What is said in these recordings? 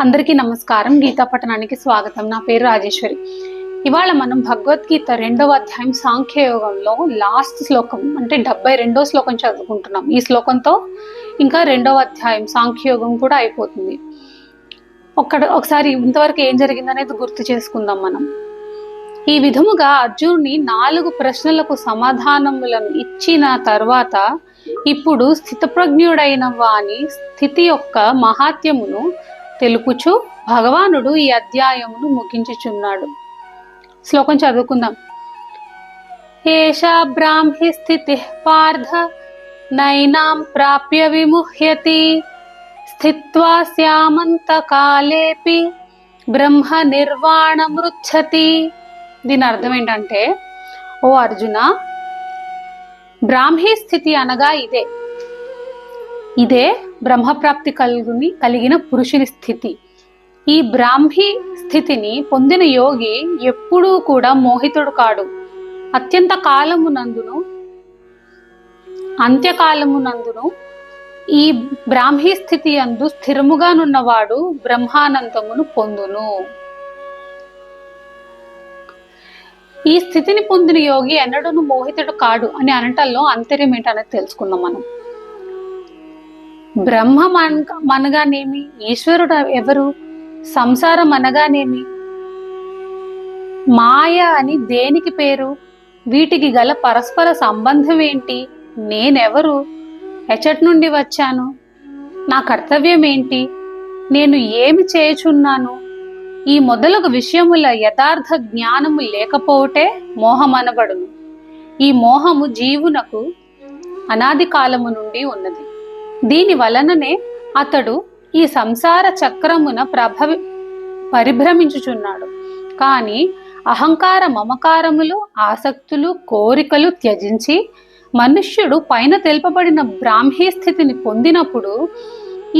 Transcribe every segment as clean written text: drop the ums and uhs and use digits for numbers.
అందరికీ నమస్కారం. గీతా పఠనానికి స్వాగతం. నా పేరు రాజేశ్వరి. ఇవాళ మనం భగవద్గీత 2వ అధ్యాయం సాంఖ్యయోగంలో లాస్ట్ శ్లోకం అంటే 72వ శ్లోకం చదువుకుంటున్నాం. ఈ శ్లోకంతో ఇంకా 2వ అధ్యాయం సాంఖ్యయోగం కూడా అయిపోతుంది. ఒకసారి ఇంతవరకు ఏం జరిగిందనేది గుర్తు చేసుకుందాం మనం. ఈ విధముగా అర్జునుని 4 ప్రశ్నలకు సమాధానములను ఇచ్చిన తర్వాత ఇప్పుడు స్థితప్రజ్ఞుడైన వాని స్థితి యొక్క మహాత్యమును తెలుపుచు భగవానుడు ఈ అధ్యాయమును ముగించుచున్నాడు. శ్లోకం చదువుకుందాం. ఏషా బ్రాహ్మి స్థితి పార్థ నైనాం ప్రాప్య విముహ్యతి స్థిత్వా స్యామంత కాలేపి బ్రహ్మ నిర్వాణమృచ్చతి. దీని అర్థం ఏంటంటే, ఓ అర్జున, బ్రాహ్మీ స్థితి అనగా ఇదే బ్రహ్మప్రాప్తి కలిగిన పురుషుని స్థితి. ఈ బ్రాహ్మీ స్థితిని పొందిన యోగి ఎప్పుడూ కూడా మోహితుడు కాడు. అంత్యకాలమునందును ఈ బ్రాహ్మీ స్థితి యందు స్థిరముగానున్నవాడు బ్రహ్మానందమును పొందును. ఈ స్థితిని పొందిన యోగి ఎన్నడూను మోహితుడు కాడు అని అనటంలో అంతర్యం ఏంటనేది తెలుసుకుందాం మనం. బ్రహ్మం అనగానేమి? ఈశ్వరుడు ఎవరు? సంసారం అనగానేమి? మాయ అని దేనికి పేరు? వీటికి గల పరస్పర సంబంధం ఏంటి? నేనెవరు? ఎచ్చటి నుండి వచ్చాను? నా కర్తవ్యం ఏంటి? నేను ఏమి చేయుచున్నాను? ఈ మొదలగు విషయముల యథార్థ జ్ఞానము లేకపోతే మోహమనబడును. ఈ మోహము జీవునకు అనాది కాలము నుండి ఉన్నది. దీని వలననే అతడు ఈ సంసార చక్రమున పరిభ్రమించుచున్నాడు. కానీ అహంకార మమకారములు, ఆసక్తులు, కోరికలు త్యజించి మనుష్యుడు పైన తెలుపబడిన బ్రాహ్మీ స్థితిని పొందినప్పుడు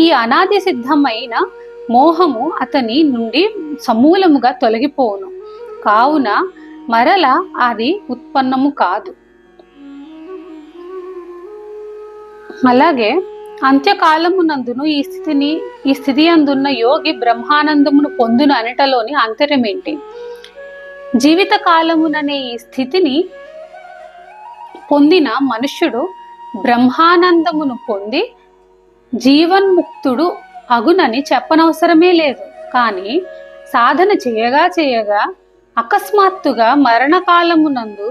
ఈ అనాది సిద్ధమైన మోహము అతని నుండి సమూలముగా తొలగిపోవును. కావున మరల అది ఉత్పన్నము కాదు. అలాగే అంత్యకాలమునందును ఈ స్థితి అందున్న యోగి బ్రహ్మానందమును పొందును అనటలోని అంతర్యం ఏంటి? జీవిత కాలముననే ఈ స్థితిని పొందిన మనుష్యుడు బ్రహ్మానందమును పొంది జీవన్ముక్తుడు అగునని చెప్పనవసరమే లేదు. కానీ సాధన చేయగా అకస్మాత్తుగా మరణకాలమునందు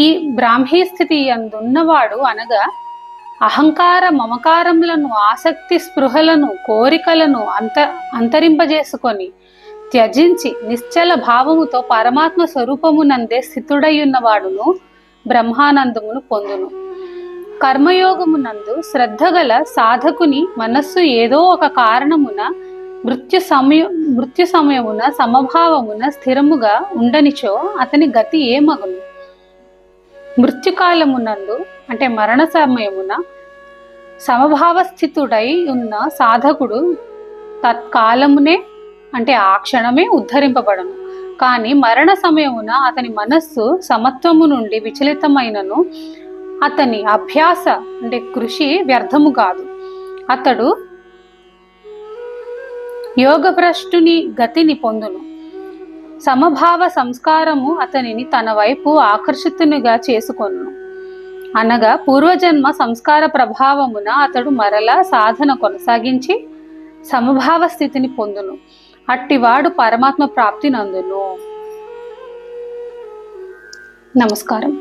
ఈ బ్రాహ్మీ స్థితి అందున్నవాడు అనగా అహంకార మమకారములను, ఆసక్తి స్పృహలను, కోరికలను అంతరింపజేసుకొని త్యజించి నిశ్చల భావముతో పరమాత్మ స్వరూపమునందే స్థితుడయ్యున్నవాడును బ్రహ్మానందమును పొందును. కర్మయోగమునందు శ్రద్ధగల సాధకుని మనస్సు ఏదో ఒక కారణమున మృత్యు సమయమున సమభావమున స్థిరముగా ఉండనిచో అతని గతి ఏమగును? మృత్యుకాలమునందు అంటే మరణ సమయమున సమభావ స్థితుడై ఉన్న సాధకుడు తత్కాలమునే అంటే ఆ క్షణమే ఉద్ధరింపబడను. కానీ మరణ సమయమున అతని మనస్సు సమత్వము నుండి విచలితమైనను అతని అభ్యాస అంటే కృషి వ్యర్థము కాదు. అతడు యోగభ్రష్టుని గతిని పొందును. సమభావ సంస్కారము అతనిని తన వైపు ఆకర్షితునిగా చేసుకొను. అనగా పూర్వజన్మ సంస్కార ప్రభావమున అతడు మరలా సాధన కొనసాగించి సమభావ స్థితిని పొందును. అట్టివాడు పరమాత్మ ప్రాప్తి నందును. నమస్కారం.